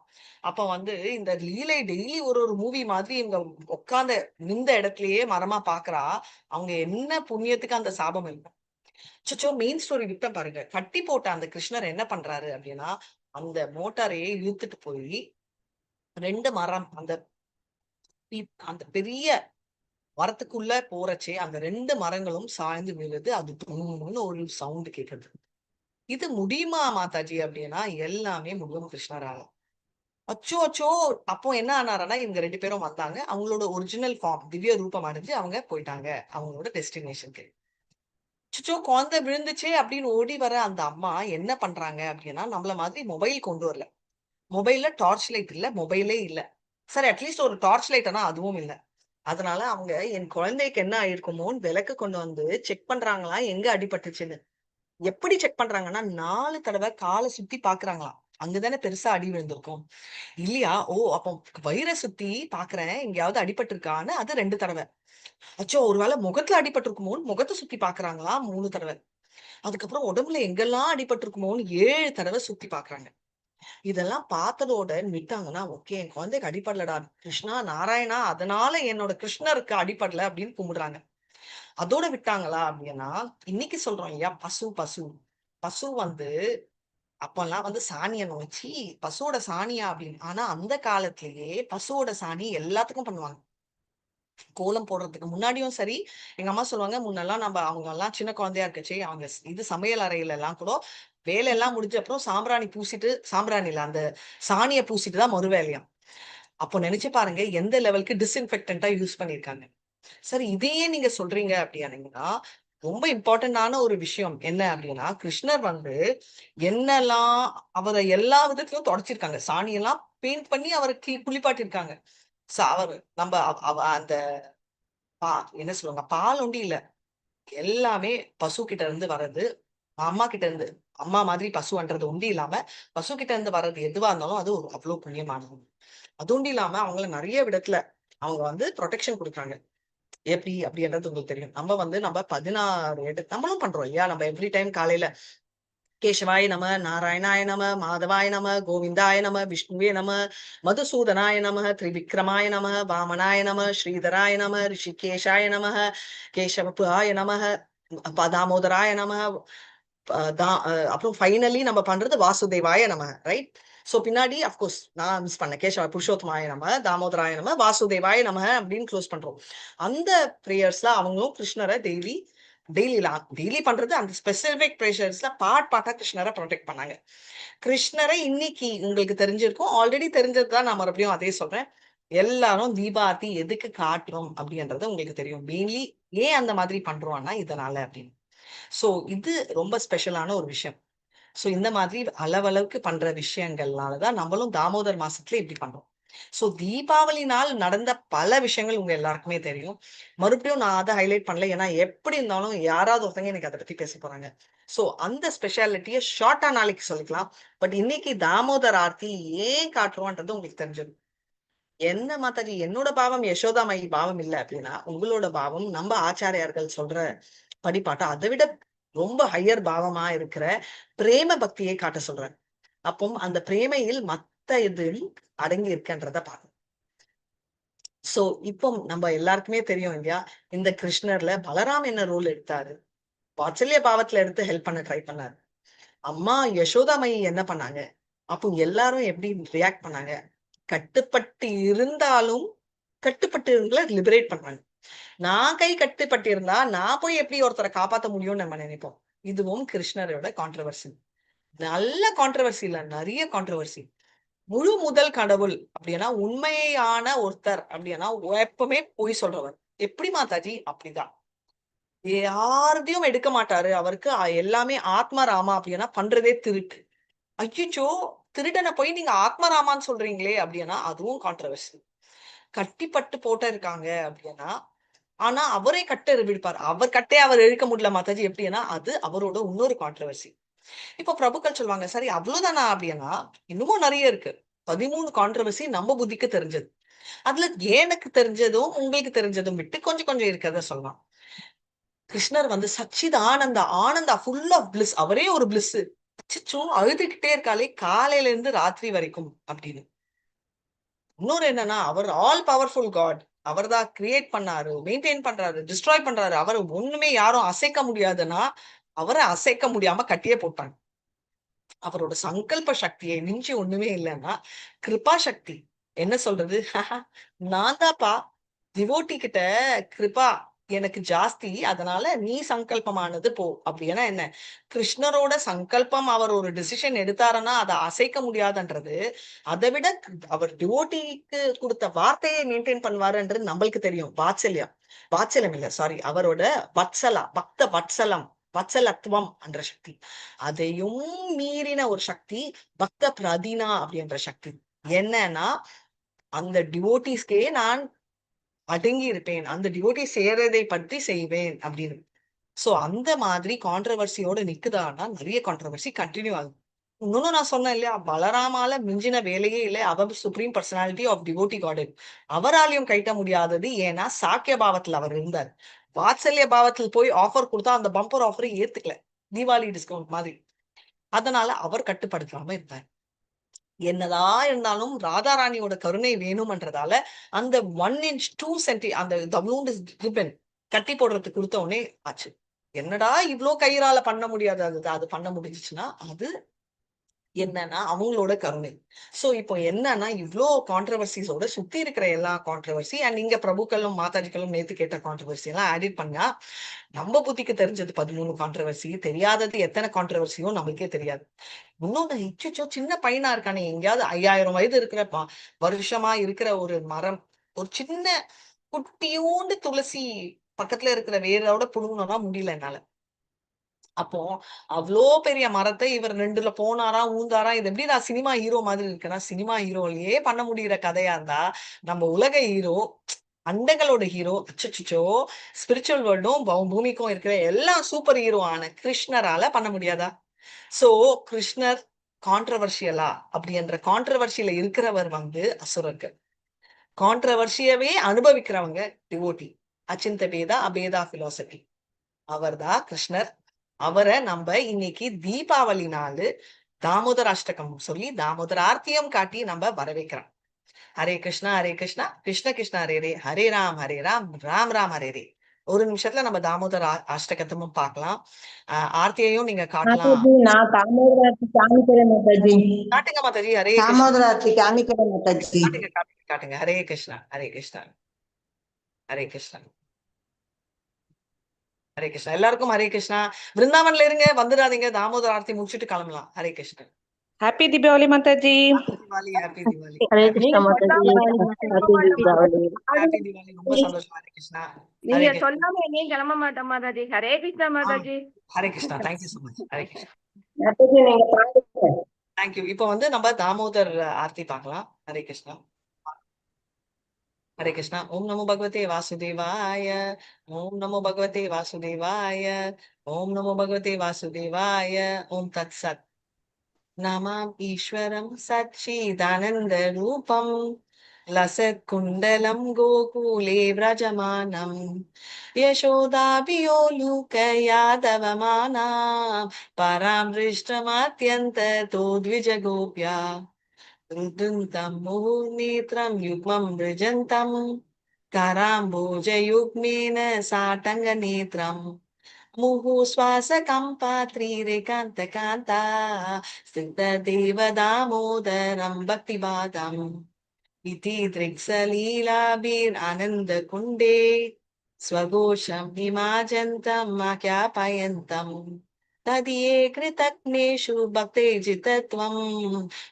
அப்ப வந்து இந்த லீலை டெய்லி ஒரு ஒரு மூவி மாதிரி இவங்க உட்கார்ந்த நின்ற இடத்துலயே மரமா பாக்குறா. அவங்க என்ன புண்ணியத்துக்கு அந்த சாபம் இருக்கும். சச்சோ, மெயின் ஸ்டோரி விட்ட பாருங்க. கட்டி போட்ட அந்த கிருஷ்ணர் என்ன பண்றாரு அப்படின்னா, அந்த மோட்டாரையே இழுத்துட்டு போய் 2 மரம், அந்த அந்த பெரிய மரத்துக்குள்ள போறச்சே அந்த 2 மரங்களும் சாய்ந்து விழுது. அது தும்னு ஒரு சவுண்ட் கேக்குது. இது முடியுமா மாதாஜி அப்படின்னா, எல்லாமே முடியும் கிருஷ்ணரால. அச்சோ அச்சோ! அப்போ என்ன ஆனாருன்னா, இவங்க 2 பேரும் வந்தாங்க. அவங்களோட ஒரிஜினல் ஃபார்ம் திவ்ய ரூபம் அடைஞ்சு அவங்க போயிட்டாங்க அவங்களோட டெஸ்டினேஷனுக்கு. அச்சச்சோ! குழந்தை விழுந்துச்சே அப்படின்னு ஓடி வர அந்த அம்மா என்ன பண்றாங்க அப்படின்னா, நம்மள மாதிரி மொபைல் கொண்டு வரல. மொபைல்ல டார்ச் லைட் இல்ல, மொபைலே இல்ல. சரி, அட்லீஸ்ட் ஒரு டார்ச் லைட்னா அதுவும் இல்ல. அதனால அவங்க என் குழந்தைக்கு என்ன ஆயிருக்குமோன்னு விளக்கு கொண்டு வந்து செக் பண்றாங்களாம் எங்க அடிபட்டுச்சுன்னு. எப்படி செக் பண்றாங்கன்னா, 4 தடவை கால சுத்தி பாக்குறாங்களாம். அங்கதானே பெருசா அடி விழுந்திருக்கும். இல்லையா? ஓ! அப்போ வயிற சுத்தி பாக்குறேன். எங்கேயாவது அடிபட்டுருக்கான்னு அது 2 தடவ. அச்சோ! ஒரு வேள முகத்துல அடிபட்டுருக்குமோன்னு முகத்த சுத்தி பாக்குறாங்களாம் 3 தடவ. அதுக்கப்புறம் உடம்புல எங்கெல்லாம் அடிபட்டுருக்குமோன்னு 7 தடவ சுத்தி பாக்குறாங்க. இதெல்லாம் பார்த்ததோட விட்டாங்கன்னா, ஓகே, என் குழந்தைக்கு அடிபடலடா. கிருஷ்ணா, நாராயணா, அதனால என்னோட கிருஷ்ணருக்கு அடிபடல அப்படின்னு கும்பிடுறாங்க. அதோட விட்டாங்களா அப்படின்னா, இன்னைக்கு சொல்றோம் இல்லையா? பசு பசு. பசு வந்து அப்பல்லாம் வந்து சாணிய நோய்ச்சி, பசுவோட சாணியா அப்படின்னு. ஆனா அந்த காலத்திலேயே பசுவோட சாணி எல்லாத்துக்கும் பண்ணுவாங்க. கோலம் போடுறதுக்கு முன்னாடியும் சரி, எங்க அம்மா சொல்லுவாங்க, முன்னெல்லாம் அவங்கலாம் சின்ன குழந்தையா இருக்கச்சே, அவங்க இது சமையல் அறையில எல்லாம் கூட வேலை எல்லாம் முடிஞ்ச அப்புறம் சாம்பிராணி பூசிட்டு, சாம்பிராணி இல்ல, அந்த சாணிய பூசிட்டு தான் மறு வேலையாம். அப்போ நினைச்சு பாருங்க, எந்த லெவலுக்கு டிஸ்இன்ஃபெக்டன்ட்டா யூஸ் பண்ணியிருக்காங்க. சரி, இதையே நீங்க சொல்றீங்க அப்படின்னீங்கன்னா, ரொம்ப இம்பார்ட்டன்டான ஒரு விஷயம் என்ன அப்படின்னா, கிருஷ்ணர் வந்து என்னெல்லாம் அவர எல்லா விதத்திலும் தொடச்சிருக்காங்க. சாணியெல்லாம் பெயிண்ட் பண்ணி அவர குளிப்பாட்டியிருக்காங்க. அவரு நம்ப அந்த பா என்ன சொல்லுவாங்க, பால் ஒண்டி இல்ல. எல்லாமே பசு கிட்ட இருந்து வர்றது. அம்மா கிட்ட இருந்து, அம்மா மாதிரி பசுன்றது ஒண்டி இல்லாம, பசு கிட்ட இருந்து வர்றது எதுவா இருந்தாலும் அது ஒரு அவ்ளோ புண்ணியமானது. அது ஒண்டி இல்லாம அவங்கள நெறைய விதத்துல அவங்க வந்து புரொடெக்ஷன் குடுக்குறாங்க. எப்படி அப்படின்றது உங்களுக்கு தெரியும். நம்ம 16 நம்மளும் பண்றோம் இல்லையா? நம்ம எவ்ரி டைம் காலையில கேசவாய நம, நாராயணாய நம, மாதவாய நம, கோவிந்தாய நம, விஷ்ணுவே நம, மதுசூதனாய நம, திரிவிக்ரமாய நம, வாமனாய நம, ஸ்ரீதராய நம, ரிஷிகேஷாய நம, கேசவபாய நம, தாமோதராய நம, அப்புறம் ஃபைனலி நம்ம பண்றது வாசுதேவாய நம, ரைட்? சோ பின்னாடி அப்கோர்ஸ் நான் மிஸ் பண்ணேன். கேசவ புருஷோத்தமாய நம, தாமோதராய நம, வாசுதேவாய நம அப்படின்னு க்ளோஸ் பண்றோம். அந்த பிரேயர்ஸ்ல அவங்களும் கிருஷ்ணரை டெய்லி பண்றது. அந்த ஸ்பெசிபிக் பிரேயர்ஸ்ல பாட்டா கிருஷ்ணரை ப்ரொடெக்ட் பண்ணாங்க. கிருஷ்ணரை இன்னைக்கு உங்களுக்கு தெரிஞ்சிருக்கும். ஆல்ரெடி தெரிஞ்சதுதான், நான் மறுபடியும் அதே சொல்றேன். எல்லாரும் தீபாவளி எதுக்கு காட்டுறோம் அப்படின்றது உங்களுக்கு தெரியும். மெயின்லி ஏன் அந்த மாதிரி பண்றோம்னா இதனால அப்படின்னு. சோ இது ரொம்ப ஸ்பெஷலான ஒரு விஷயம். சோ இந்த மாதிரி அளவளவுக்கு பண்ற விஷயங்கள்னாலதான் நம்மளும் தாமோதர் மாசத்துல இப்படி பண்றோம். சோ தீபாவளி நாள் நடந்த பல விஷயங்கள் உங்க எல்லாருக்குமே தெரியும். மறுபடியும் நான் அதை ஹைலைட் பண்ணல. ஏன்னா எப்படி இருந்தாலும் யாராவது ஒருத்தங்க எனக்கு அதை பத்தி பேச போறாங்க. சோ அந்த ஸ்பெஷாலிட்டியை ஷார்ட்டா நாளைக்கு சொல்லிக்கலாம். பட் இன்னைக்கு தாமோதர் ஆர்த்தி ஏன் காட்டுறோம்ன்றது உங்களுக்கு தெரிஞ்சிடும். என்ன மாதாஜி, என்னோட பாவம் யசோதாமயி பாவம் இல்ல அப்படின்னா, உங்களோட பாவம் நம்ம ஆச்சாரியார்கள் சொல்ற படிப்பாட்டம் அதை விட ரொம்ப ஹையர் பாவமா இருக்கிற பிரேம பக்தியை காட்ட சொல்றேன். அப்போ அந்த பிரேமையில் மத்த இது அடங்கி இருக்குன்றத பார்க்கணும். சோ இப்போ நம்ம எல்லாருக்குமே தெரியும் இல்லையா, இந்த கிருஷ்ணர்ல பலராம் என்ன ரோல் எடுத்தாரு. வாத்சல்ய பாவத்துல எடுத்து ஹெல்ப் பண்ண ட்ரை பண்ணாரு. அம்மா யசோதாமயி என்ன பண்ணாங்க? அப்போ எல்லாரும் எப்படி ரியாக்ட் பண்ணாங்க? கட்டுப்பட்டு இருந்தாலும் கட்டுப்பட்டு இருந்தல லிபரேட் பண்றாங்க. நான் கை கட்டுப்பட்டு இருந்தா நான் போய் எப்படி ஒருத்தரை காப்பாத்த முடியும்னு நம்ம நினைப்போம். இதுவும் கிருஷ்ணரோட கான்ட்ரவர்சி. நல்ல கான்ட்ரவர்சி இல்ல, நிறைய கான்ட்ரவர்சி. முழு முதல் கடவுள் அப்படின்னா உண்மையான ஒருத்தர் அப்படின்னா எப்பவுமே பொய் சொல்றவர். எப்படி மாதாஜி? அப்படிதான். யார்தையும் எடுக்க மாட்டாரு. அவருக்கு எல்லாமே ஆத்மராமா அப்படின்னா பண்றதே திருட்டு. ஐயோ, திருடனை போய் நீங்க ஆத்மராமான்னு சொல்றீங்களே அப்படின்னா அதுவும் கான்ட்ரவர்சி. கட்டிப்பட்டு போட்ட இருக்காங்க அப்படின்னா, ஆனா அவரே கட்டை விடுப்பார். அவர் கட்டையை அவர் இழுக்க முடியல மாதாஜி எப்படின்னா அது அவரோட இன்னொரு கான்ட்ரவர்சி. இப்ப பிரபுக்கள் சொல்லுவாங்க, சரி அவ்வளவுதானா அப்படின்னா இன்னமும் நிறைய இருக்கு. 13 கான்ட்ரவர்சி நம்ம புத்திக்கு தெரிஞ்சது. அதுல எனக்கு தெரிஞ்சதும் உங்களுக்கு தெரிஞ்சதும் விட்டு கொஞ்சம் கொஞ்சம் இருக்கிறத சொல்லலாம். கிருஷ்ணர் வந்து சச்சித் ஆனந்தா, ஆனந்தா ஃபுல் ஆஃப் பிளிஸ். அவரே ஒரு பிளிஸ். அச்சச்சோ அழுதுகிட்டே இருக்காளே காலையில இருந்து ராத்திரி வரைக்கும் அப்படின்னு. இன்னொரு என்னன்னா, அவர் ஆல் பவர்ஃபுல் காட். அவர் தான் கிரியேட் பண்ணாரு, மெயின்டைன் பண்றாரு, டிஸ்ட்ராய் பண்றாரு. அவர் ஒண்ணுமே யாரும் அசைக்க முடியாதுன்னா அவரை அசைக்க முடியாம கட்டியே போட்டாங்க. அவரோட சங்கல்ப சக்தியை மிஞ்சி ஒண்ணுமே இல்லைன்னா கிருபா சக்தி. என்ன சொல்றது? நான் தான்ப்பா டிவோட்டி கிட்ட கிருபா எனக்கு ஜாஸ்தி, அதனால நீ சங்கல்பமானது போ. அப்படின்னா என்ன? கிருஷ்ணரோட சங்கல்பம் அவர் ஒரு டிசிஷன் எடுத்தாருன்னா அதை அசைக்க முடியாதுன்றது. அதை விட அவர் டிவோட்டிக்கு கொடுத்த வார்த்தையை மெயின்டைன் பண்ணுவாருன்றது நம்மளுக்கு தெரியும். வாத்சல்யம், வாத்சல்யம் இல்ல சாரி, அவரோட வத்சலா, பக்த வத்சலம், வத்சலத்துவம் என்ற சக்தி. அதையும் மீறின ஒரு சக்தி பக்த பிரதினா அப்படின்ற சக்தி. என்னன்னா அந்த டிவோட்டிஸ்கே நான் அடங்கி இருப்பேன், அந்த டிவோட்டி செய்யறதை பற்றி செய்வேன் அப்படின்னு. சோ அந்த மாதிரி கான்ட்ரவர்சியோட நிக்குதான்னா நிறைய கான்ட்ரவர்சி கண்டினியூ ஆகுது. இன்னொன்னு நான் சொன்னேன் இல்லையா, பலராமால மிஞ்சின வேலையே இல்லை. அவர் supreme personality of deity God. அவராலையும் கைட்ட முடியாதது. ஏன்னா சாக்கிய பாவத்துல அவர் இருந்தார். வாத்சல்ய பாவத்தில் போய் ஆஃபர் கொடுத்தா அந்த பம்பர் ஆஃபரை ஏத்துக்கல, தீபாவளி டிஸ்கவுண்ட் மாதிரி. அதனால அவர் கட்டுப்படுத்தாம இருந்தார். என்னதான் இருந்தாலும் ராதாராணியோட கருணை வேணும்ன்றதால அந்த 1 inch 2 cm அந்த தவுண்டு ரிப்பன் கட்டி போடுறதுக்கு கொடுத்த உடனே ஆச்சு. என்னடா இவ்ளோ கயிறால பண்ண முடியாது, அது பண்ண முடிஞ்சுச்சுன்னா அது என்னன்னா அவங்களோட கருணை. சோ இப்போ என்னன்னா இவ்ளோ கான்ட்ரவர்சிஸோட சுத்தி இருக்கிற எல்லா கான்ட்ரவர்சி அண்ட் இங்க பிரபுக்களும் மாதாஜிகளும் நேத்து கேட்ட கான்ட்ரவர்சி எல்லாம் ஆடிட் பண்ணா நம்ம புத்திக்கு தெரிஞ்சது 13 கான்ட்ரவர்சி. தெரியாதது எத்தனை கான்ட்ரவர்சியோ நமக்கே தெரியாது. இன்னொன்னு இச்சோ சின்ன பையனா இருக்கானே, எங்கேயாவது 5000 வயது இருக்கிற வருஷமா இருக்கிற ஒரு மரம், ஒரு சின்ன குட்டியோண்டு துளசி பக்கத்துல இருக்கிற வேரோட புடுங்கணும்னா முடியல என்னால. அப்போ அவ்வளோ பெரிய மரத்தை இவர் 2ல போனாரா ஊந்தாரா, இது எப்படி நான் சினிமா ஹீரோ மாதிரி இருக்கேன்னா, சினிமா ஹீரோலயே பண்ண முடியிற கதையா இருந்தா நம்ம உலக ஹீரோ, அண்டங்களோட ஹீரோ, அச்சச்சோ ஸ்பிரிச்சுவல் வேர்ல்டும் பூமிக்கும் இருக்கிற எல்லா சூப்பர் ஹீரோ ஆன கிருஷ்ணரால பண்ண முடியாதா? சோ கிருஷ்ணர் கான்ட்ரவர்ஷியலா அப்படின்ற கான்ட்ரவர்ஷியில இருக்கிறவர் வந்து அசுரர்கள். கான்ட்ரவர்ஷியவே அனுபவிக்கிறவங்க டிவோட்டி. அச்சிந்த பேதா அபேதா பிலாசபி. அவர்தான் கிருஷ்ணர். அவரை நம்ம இன்னைக்கு தீபாவளி நாள் தாமோதர அஷ்டகம் சொல்லி தாமோதர ஆர்த்தியம் காட்டி நம்ம வரவேற்கிறோம். ஹரே கிருஷ்ணா ஹரே கிருஷ்ணா கிருஷ்ண கிருஷ்ணா ஹரே ஹரே, ஹரே ராம் ராம் ராம் ஹரே ஹரே. ஒரு நிமிஷத்துல நம்ம தாமோதர அஷ்டகத்தமும் பார்க்கலாம். ஆர்த்தியையும் நீங்க காட்டலாம். மாதாஜி நான் தாமோதராட்சி காமிக்கிறேன் மாதாஜி. காட்டுங்க மாதாஜி. ஹரே கிருஷ்ணா. தாமோதராட்சி காமிக்கிறேன் மாதாஜி. காட்டுங்க காட்டுங்க காட்டுங்க. ஹரே கிருஷ்ணா ஹரே கிருஷ்ணா ஹரே கிருஷ்ணா ஹரே கிருஷ்ணா. எல்லாருக்கும் ஹரே கிருஷ்ணா. பிருந்தாவன்ல இருங்க, வந்துடாதீங்க. தாமோதர ஆர்த்தி முடிச்சுட்டு கிளம்பலாம். Hare Krishna. Happy Deepavali Mataji. Happy Diwali, happy Diwali. Hare happy Krishna Mataji. Deepavali. Diwali. ரொம்ப சந்தோஷம். ஹரே கிருஷ்ணா. ஹரே நீங்க கிருஷ்ணா. சொல்லாம எங்கேயும் கிளம்ப மாட்டோம் Mataji. Hare Krishna Mataji. Hare Krishna. Thank you so much. Hare Krishna. Mataji நீங்க பாருங்க. தேங்க்யூ. இப்போ வந்து நம்ம தாமோதர் ஆர்த்தி பார்க்கலாம். ஹரே கிருஷ்ணா. ஹரே கிருஷ்ணா. ஓம் நமோ பகவதே வாசுதேவாய. ஓம் நமோ பகவதே வாசுதேவாய. ஓம் நமோ பகவதே வாசுதேவாய. ஓம் தத் சத். நமாம் ஈஸ்வரம் சச்சிதானந்த ரூபம் லசத் குண்டலம் கோகுலே व्रजमानम् यशोदाभियोलुक यादवमानां परां दृष्टमत्यन्ततो द्विजगोप्या रुदन्तं मुहुर्नेत्रं युग्मं मृजन्तं कराम्बोजयुग्मेन साटङ्गनेत्रम् मुहुश्वासकम्पात्रिरेकान्तकान्ता स्थितदेवदामोदरं भक्तिवादम् इति दृक्सलीलाभिरानन्दकुण्डे स्वघोषं विमाजन्तम् आख्यापयन्तम् तदीये कृतज्ञेषु भक्तेर्जितत्वं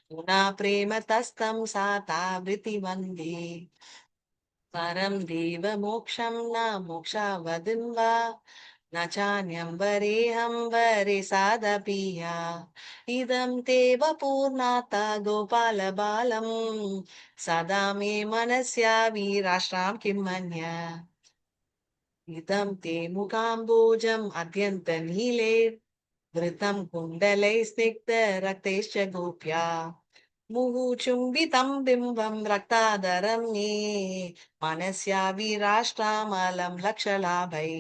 पुनः प्रेमतस्तं सातावृति वन्दे परं देवमोक्षं न मोक्षावदन् वा न चान्यं वरेऽहं वरे सादपिया इदं ते वपूर्णाता गोपालबालं सदा मे मनस्या वीराष्ट्रां किं मन्य इदं ते मुकाम्बोजम् अत्यन्तनीले धृतं कुण्डलै स्निग्धरक्तैश्च गोप्या मुहुचुम्बितं बिम्बं रक्तादरं मे मनस्या वीराष्ट्रामलं लक्षलाभै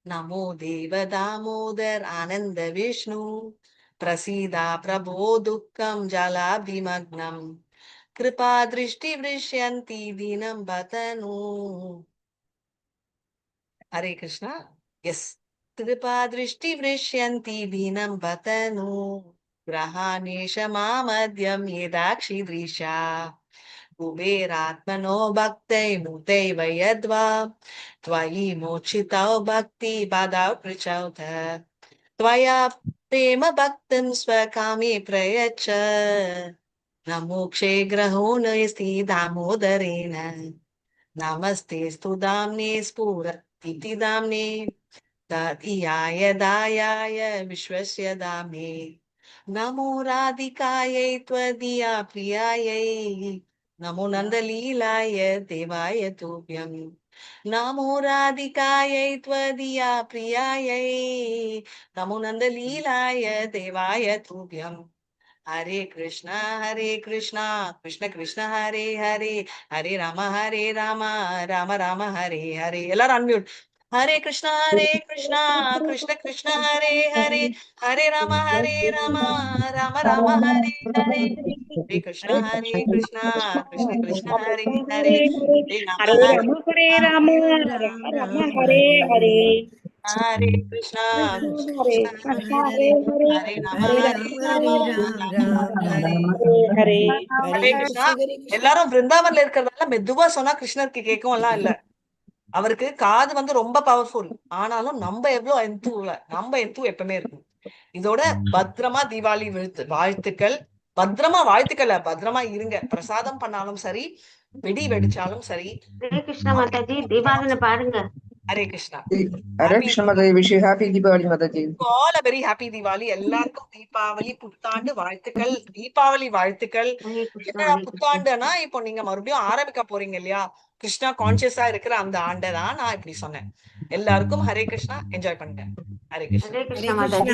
नमो देव दामोदर आनन्द विष्णु प्रसीदा प्रभो दुःखं जलाभिमग्नं कृपा दृष्टिवृष्यन्ति दीनं बतनु हरे कृष्ण यस कृपा दृष्टिवृष्यन्ति दीनं बतनु ग्रहाणेशमामद्यं येदाक्षिदृशा कुबेरात्मनो भक्तै मुदैव यद्वा त्वयि मोक्षितौ भक्ति बाधौ पृचौथ त्वया प्रेम भक्तिं स्वकामे प्रयच्छ न मोक्षे ग्रहो नस्ति दामोदरेण नमस्ते स्तु दाम्ने स्फुरतीति दाम्ने तदियाय दायाय विश्वस्य दाम्ने नमो राधिकायै त्वदीया प्रियायै नमो नन्दलीलाय देवाय तुभ्यं नमो राधिकायै त्वदीया प्रियायै नमो नन्दलीलाय देवाय तुभ्यं हरे कृष्णा कृष्ण कृष्ण हरे हरे हरे राम राम राम हरे हरे எல்லாரும் அன்மியூட் हरे कृष्णा कृष्ण कृष्ण हरे हरे हरे राम राम राम हरे हरे हरे कृष्णा कृष्ण कृष्ण हरे हरे हरे राम हरे राम हरे राम राम राम हरे हरे हरे कृष्णा हरे कृष्ण कृष्ण हरे हरे हरे हरे राम हरे राम राम हरे हरे ஹரே கிருஷ்ணா எல்லாரும் பிருந்தாவன்ல இருக்கிறதால மெதுவா சொன்னா கிருஷ்ணருக்கு கேட்கும் எல்லாம் இல்ல அவருக்கு காது வந்து ரொம்ப பவர்ஃபுல் ஆனாலும் நம்ம எவ்வளவு எந்து எப்பவுமே இருக்கும் இதோட பத்திரமா தீபாவளி வாழ்த்துக்கள் பத்திரமா இருங்க பிரசாதம் பண்ணாலும் சரி வெடி வெடிச்சாலும் சரி ஹரே கிருஷ்ணா மாதாஜி தீபாவளி பாருங்க. Hare Krishna Hare happy Krishna Mataji, wish you happy Diwali Mataji. All a very happy Deepavali எல்லாருக்கும் தீபாவளி புத்தாண்டு வாழ்த்துக்கள் தீபாவளி வாழ்த்துக்கள் ஹரே கிருஷ்ணா என்ன ஹரே கிருஷ்ணா. புத்தாண்டுனா இப்போ நீங்க மறுபடியும் ஆரம்பிக்க போறீங்க இல்லையா கிருஷ்ணா கான்சியஸா இருக்கிற அந்த ஆண்டை தான் நான் இப்படி சொன்னேன் எல்லாருக்கும் ஹரே கிருஷ்ணா என்ஜாய் பண்ணுங்க ஹரே கிருஷ்ணா ஹரே हरे கிருஷ்ணா कृष्णा மாதாஜி.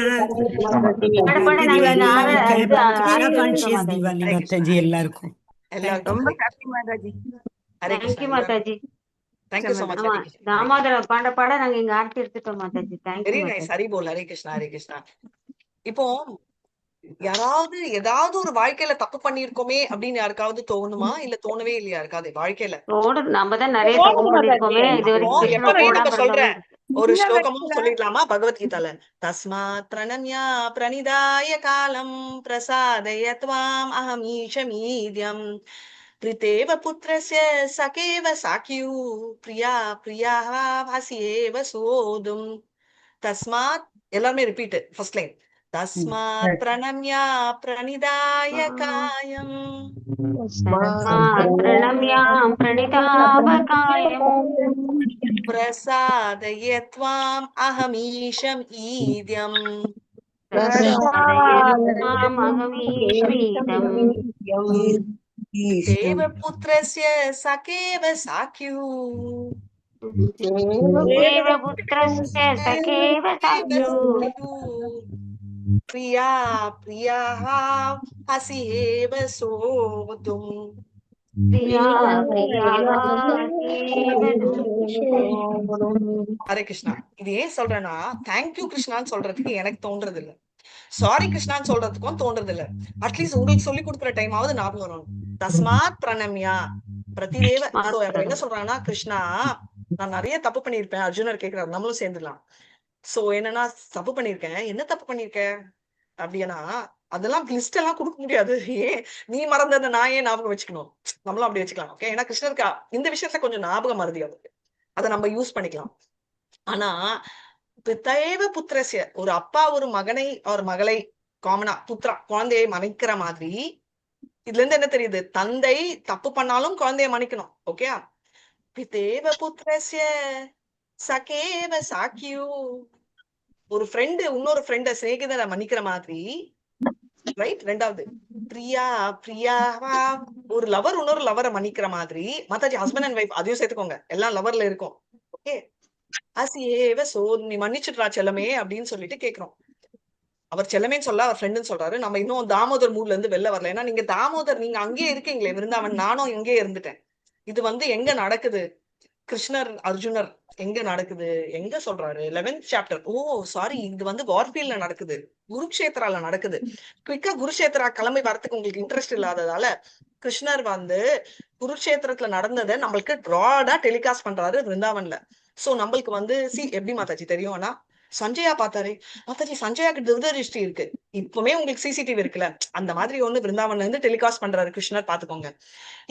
பாட हैप्पी நாங்க இங்க दिवाली இது कृष्णा ஆரத்தி எடுத்துட்டோம் कॉन्शियस மாதாஜி. दिवाली ஹரே கிருஷ்ணா माताजी எல்லாருக்கும் எல்லாருக்கும் ரொம்ப ஹரே ஹாப்பி மாதாஜி கிருஷ்ணா தேங்க்யூ எல்லாருக்கும் மாதாஜி. தேங்க்யூ சோ மச் ஆமா ஹரே கிருஷ்ணா ஹரே தாமோதர பாட நாங்க இங்க ஆரத்தி எடுத்துட்டோம் மாதாஜி. தேங்க்யூ வெரி நைஸ் மாதாஜி. ஹரி போல் ஹரே கிருஷ்ணா இப்போ யாராவது ஏதாவது ஒரு வாழ்க்கையில தப்பு பண்ணிருக்கோமே அப்படின்னு யாருக்காவது தோணுமா இல்ல தோணவே இல்லையா இருக்காது வாழ்க்கையில நம்ம தான் நிறைய தப்பு போதும் மாதாஜி பண்ணிருக்கோமே. இது அப்போ வரைக்கும் கிருஷ்ணனை எப்பவுமே நம்ம போடாம இருந்தோமே. சொல்றேன் ஒரு சின்ன ஸ்லோகமும் வயசுல சொல்லிடலாமா பகவத்கீதால தஸ்மாத் பிரணம்யா பிரணிதாய காலம் பிரசாதய த்வாம் அஹமீஷமீத்யம் பிரிதேவ புத்திரஸ்ய சகேவ சாக்கியூ பிரியா பிரியாஹ வாசியேவ சோதும் தஸ்மாத் எல்லாருமே ரிப்பீட் ஃபர்ஸ்ட் லைன் தஸ்மாத் பிரணம்யா பிரணிதாய காயம் பிரணம்யாம் பிரணிதாபகாயம் प्रसादय त्वाम् अहमीशम् ईद्यम् பிரசாதயத்வாம் அகமீஸ்வீதம் देवपुत्रस्य सखेव साख्युः தேவபுத்திரஸ்ய சகேவ சாக்ஷு प्रिया प्रियाः हसिहेव सोदुम् பிரியா பிரியாக ஹரே கிருஷ்ணா இது ஏன் சொல்றேன்னா தேங்க்யூ கிருஷ்ணான்னு சொல்றதுக்கு எனக்கு தோன்றது இல்ல சாரி கிருஷ்ணான்னு சொல்றதுக்கும் தோன்றது இல்ல அட்லீஸ்ட் உங்களுக்கு சொல்லி கொடுக்குற டைம் ஆவது ஞாபகம் வரும் தஸ்மாத் பிரணம்யா பிரதிதேவ சோ அவர் என்ன சொல்றாங்கன்னா கிருஷ்ணா நான் நிறைய தப்பு பண்ணிருப்பேன் அர்ஜுனர் கேக்குறாரு நம்மளும் சேர்ந்துடலாம் சோ என்னன்னா தப்பு பண்ணிருக்கேன் என்ன தப்பு பண்ணிருக்க அப்படின்னா அதெல்லாம் லிஸ்ட் எல்லாம் கொடுக்க முடியாது ஏன் நீ மறந்ததை நான் ஏன் ஞாபகம் வச்சுக்கணும் நம்மளும் அப்படி வச்சுக்கலாம் ஓகே ஏன்னா கிருஷ்ணருக்கு இந்த விஷயத்துல கொஞ்சம் ஞாபகம் மறதி அவருக்கு அதை நம்ம யூஸ் பண்ணிக்கலாம் ஆனா பிதேவ புத்திரஸ்ய ஒரு அப்பா ஒரு மகனை ஒரு மகளை காமனா புத்திரா குழந்தையை மன்னிக்கிற மாதிரி இதுல இருந்து என்ன தெரியுது தந்தை தப்பு பண்ணாலும் குழந்தைய மன்னிக்கணும் ஓகே பிதேவ புத்திரஸ்ய சகேவ சாக்கியூ. ஒரு ஃப்ரெண்டு இன்னொரு ஃப்ரெண்ட சிநேகிதரை மன்னிக்கிற மாதிரி, ரைட்? ரெண்டாவது பிரியா பிரியாவா, ஒரு லவர் இன்னொரு லவரை மன்னிக்கிற மாதிரி மாதாஜி ஹஸ்பண்ட் அண்ட் வைஃப் அதையும் சேர்த்துக்கோங்க, எல்லாம் லவர்ல இருக்கும். ஓகே, அசியேவ சோ, நீ மன்னிச்சுட்றா செல்லமே அப்படின்னு சொல்லிட்டு கேக்குறோம். அவர் செல்லமேன்னு சொல்ல அவர் ஃப்ரெண்டுன்னு சொல்றாரு. நம்ம இன்னும் தாமோதர் மூட்ல இருந்து வெளில வரல. ஏன்னா நீங்க தாமோதர், நீங்க அங்கேயே இருக்கீங்களே விருந்தாவன், நானும் இங்கேயே இருந்துட்டேன். இது வந்து எங்க நடக்குது? கிருஷ்ணர் அர்ஜுனர் எங்க நடக்குது? எங்க சொல்றாரு? 11th chapter. ஓ சாரி, இது வந்து வார்ஃபீல்ட்ல நடக்குது, குருக்ஷேத்ரால நடக்குது. குயிக்கா குருக்ஷேத்ரா கிளம்பி வரதுக்கு உங்களுக்கு இன்ட்ரெஸ்ட் இல்லாததால கிருஷ்ணர் வந்து குருக்ஷேத்திரத்துல நடந்ததை நம்மளுக்கு ப்ராடா டெலிகாஸ்ட் பண்றாரு விருந்தாவன்ல. சோ நம்மளுக்கு வந்து எப்படி மாதாஜி தெரியும்னா, சஞ்சயா பார்த்தாரு. மாதாஜி சஞ்சயாக்கு திருஷ்டி இருக்கு, இப்பவுமே உங்களுக்கு சிசிடிவி இருக்குல்ல, அந்த மாதிரி ஒண்ணு விருந்தாவன்ல இருந்து டெலிகாஸ்ட் பண்றாரு கிருஷ்ணர், பாத்துக்கோங்க.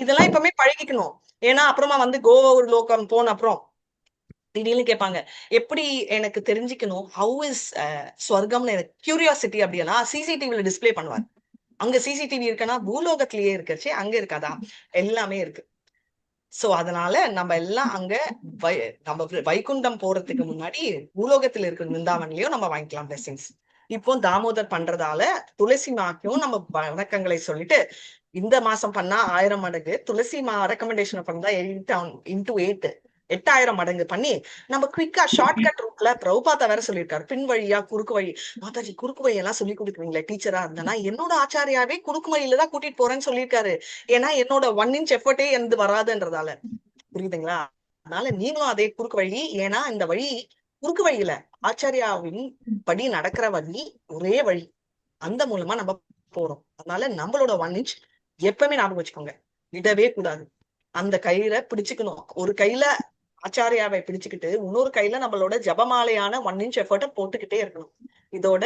இதெல்லாம் இப்பவுமே பழகிக்கணும். ஏன்னா அப்புறமா வந்து கோவா ஒரு லோகம் போன அப்புறம் திடீர்னு கேட்பாங்க, எப்படி எனக்கு தெரிஞ்சுக்கணும் ஹவு இஸ் ஸ்வர்க்கம்னு எனக்கு கியூரியாசிட்டி அப்படின்னா சிசிடிவில டிஸ்பிளே பண்ணுவார். அங்க சிசிடிவி இருக்குன்னா பூலோகத்திலேயே இருக்கச்சு, அங்க இருக்காதா? எல்லாமே இருக்கு. சோ அதனால நம்ம எல்லாம் அங்க நம்ம வைகுண்டம் போறதுக்கு முன்னாடி பூலோகத்துல இருக்கிற விருந்தாவன்லயும் நம்ம வாங்கிக்கலாம் பிளெஸிங்ஸ். இப்போ தாமோதர் பண்றதால துளசி மாக்கும் நம்ம வணக்கங்களை சொல்லிட்டு, இந்த மாசம் பண்ணா 1000 மடங்கு, துளசி மா ரெக்கமெண்டேஷன் பண்ணா 8 × 8000 மடங்கு பண்ணி நம்ம குயிக்கா ஷார்ட்கட் ரூட்ல பிரபுபாதா வேற சொல்லியிருக்காரு, பின் வழியா குறுக்கு வழி. மாதாஜி குறுக்கு வழி எல்லாம் சொல்லி கொடுக்குறீங்களா டீச்சரா இருந்தனா? என்னோட ஆச்சாரியாவே குறுக்கு வழியில தான் கூட்டிட்டு போறேன்னு சொல்லியிருக்காரு. ஏன்னா என்னோட 1 inch எஃபர்ட்டே எந்த வராதுன்றதால, புரியுதுங்களா? அதனால நீங்களும் அதே குறுக்கு வழி. ஏன்னா இந்த வழி குறுக்கு வழியில ஆச்சாரியாவின் படி நடக்கிற வழி, ஒரே வழி, அந்த மூலமா நம்ம போறோம். அதனால நம்மளோட 1 inch எப்பவுமே ஞாபகம் வச்சுக்கோங்க, விடவே கூடாது. அந்த கயிறை பிடிச்சுக்கணும். ஒரு கையில ஆச்சாரியாவை பிடிச்சுக்கிட்டு இன்னொரு கையில நம்மளோட ஜபமாலையான 1 inch எஃபர்ட்டை போட்டுக்கிட்டே இருக்கணும். இதோட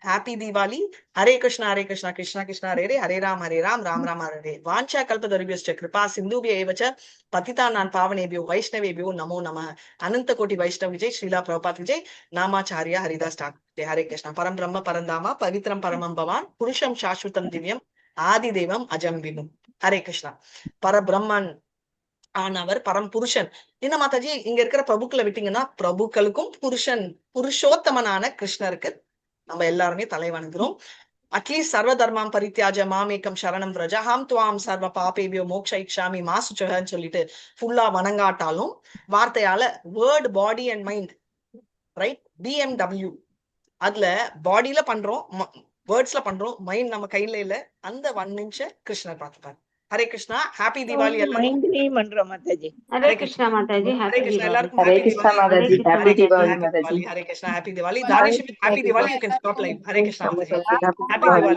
ஹாப்பி தீபாவளி. ஹரே கிருஷ்ணா கிருஷ்ணா கிருஷ்ணா ஹரே ஹரே ராம் ராம் ராம் ஹரே. வாஞ்சா கல்பதருபியஸ்ச கிருபா சிந்துபிய ஏவச்ச பதிதானான் பாவனேபியோ வைஷ்ணவேபியோ நமோ நம. அனந்த கோட்டி வைஷ்ணவ விஜய் ஸ்ரீலா பிரபாத் விஜய் நாமாச்சாரியா ஹரிதாஸ் டாக்டர். ஹரே கிருஷ்ணா. பரம் பிரம்ம பரந்தாமா பவித்ரம் பரமம் பவான் புருஷம் சாஸ்வதம் திவ்யம் ஆதி தெய்வம் அஜம் விமு. ஹரே கிருஷ்ணா. பரபிரம்மன் ஆனவர் பரம் புருஷன். என்ன மாதாஜி இங்க இருக்கிற பிரபுக்களை விட்டீங்கன்னா, பிரபுக்களுக்கும் புருஷோத்தமனான கிருஷ்ணருக்கு நம்ம எல்லாருமே தலை வணங்குறோம். அட்லீஸ்ட் சர்வ தர்மாம் பரித்யாஜ மாமேக்கம் சரணம் பிரஜாஹாம் துவாம் சர்வ பாபேபியோ மோக்ஷ இக்ஷாமி மாசுச்சகன்னு சொல்லிட்டு ஃபுல்லா வணங்காட்டாலும் வார்த்தையால word body and mind, right? BMW அதுல பாடியில பண்றோம், வேர்ட்ஸ்ல பண்றோம், மைண்ட் நம்ம கையில இல்ல. அந்த 1 inch கிருஷ்ணர் பார்த்துப்பாரு. ஹரே கிருஷ்ணா. ஹாப்பி தீபாவளி எல்லாரும். மைண்ட்லயும் பண்றோம் மாதாஜி. ஹரே கிருஷ்ணா மாதாஜி. ஹரே ஹாப்பி கிருஷ்ணா. தீபாவளி. எல்லாருக்கும் Hare happy Krishna Deepavali. Mataji. Happy Diwali Happy Mataji. Diwali. Hare Krishna. Happy Diwali. Danish, happy Diwali. You can stop live. Hare Krishna Mataji. Happy Happy Diwali.